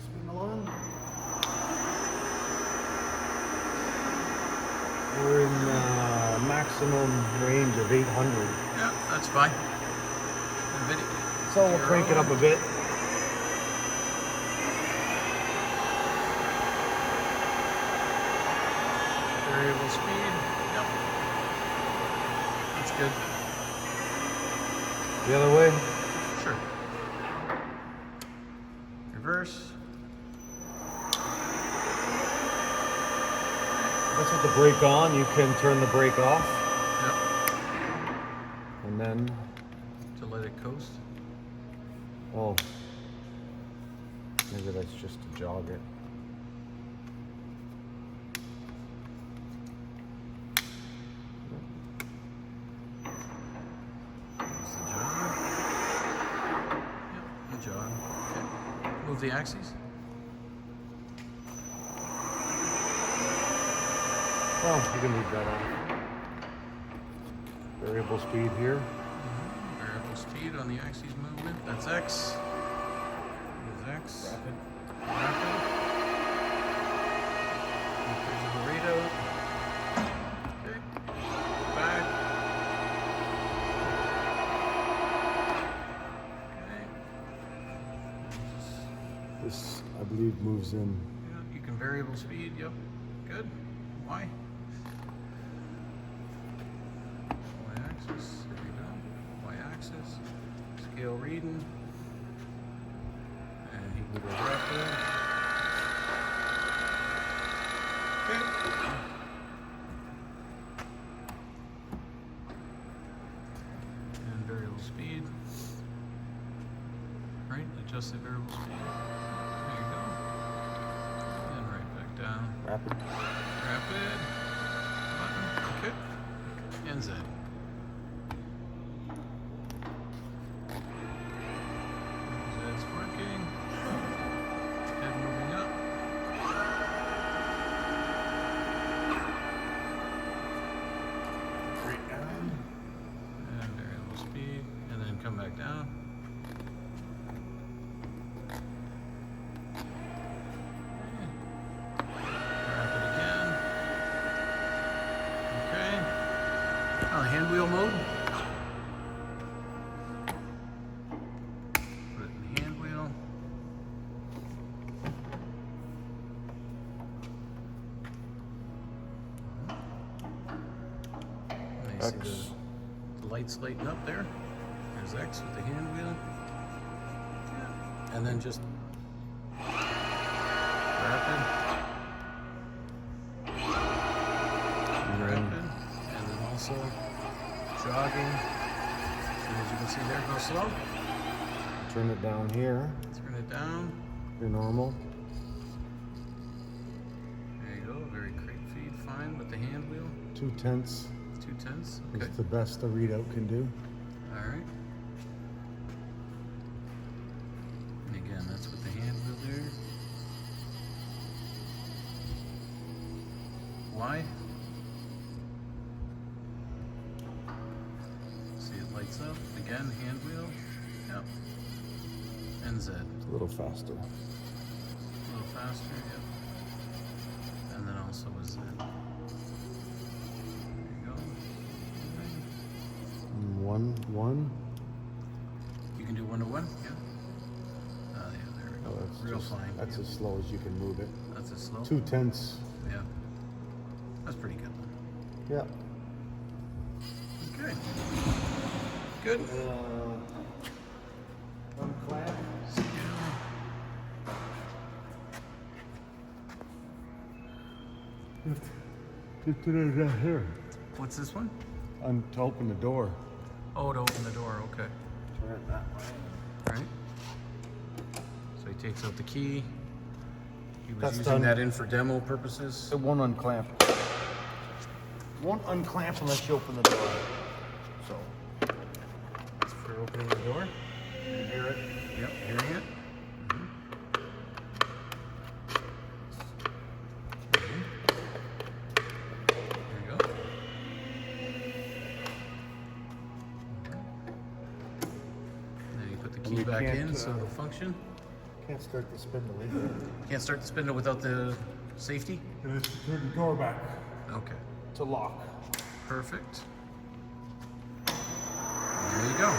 Speed along. We're in maximum range of 800. Yeah, that's fine. So we'll crank it up a bit. Variable speed. Yep. That's good. The other way. Sure. Reverse. That's with the brake on. You can turn the brake off. Yep. And then, To let it coast. oh, maybe that's just to jog it. There's the jog. Yep, the jog. Okay. Move the axes. Well, you can leave that on. Variable speed here. Variable speed on the axis movement. That's X. There's X. Rapid. Rapid. There's the readout. Okay. Back. Okay. This, I believe, moves in. Yeah, you can variable speed. Yep. Good. Y. Y-axis. There you go. Y-axis. Scale reading. And he can go rapid. Okay. And variable speed. Right, adjust the variable speed. There you go. And right back down. Rapid. Rapid. Button. Okay. And Z. Z's working. Head moving up. Right down. And variable speed. And then come back down. Rapid again. Okay. Hand wheel mode. Put it in the hand wheel. And you see X. the lights lighting up there. There's X with the hand wheel. Yeah. And then just rapid. Rapid. And then also jogging. And as you can see there, go slow. Turn it down here. Turn it down. Your normal. There you go. Very crate feed. Fine with the hand wheel. 2/10 2/10. Okay. is the best the readout can do. All right. And again, that's with the hand wheel there. Y. See it lights up. Again, hand wheel. Yep. And Z. It's a little faster. A little faster, yep. And then also a Z. There you go. One. You can do 1 to 1, yeah. Yeah, there we go. Oh, that's Real just- fine. That's Yep. as slow as you can move it. That's a slow. 2/10. Yeah. That's pretty good. Yeah. Okay. Good. Unclamp. Scale. Just put it right here. What's this one? To open the door. Oh, to open the door. Okay. Turn it that way. All right. So he takes out the key. He was That's using done. that in for demo purposes. It won't unclamp. Won't unclamp unless you open the door. So, That's for opening the door. you hear it. Yep, hearing it. There you go. Then you put the And key you back can't, in so it'll function. Can't start the spindle either. Can't start the spindle without the safety? Turn the door back Okay. to lock. Perfect. There you go.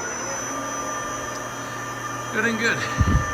Good and good.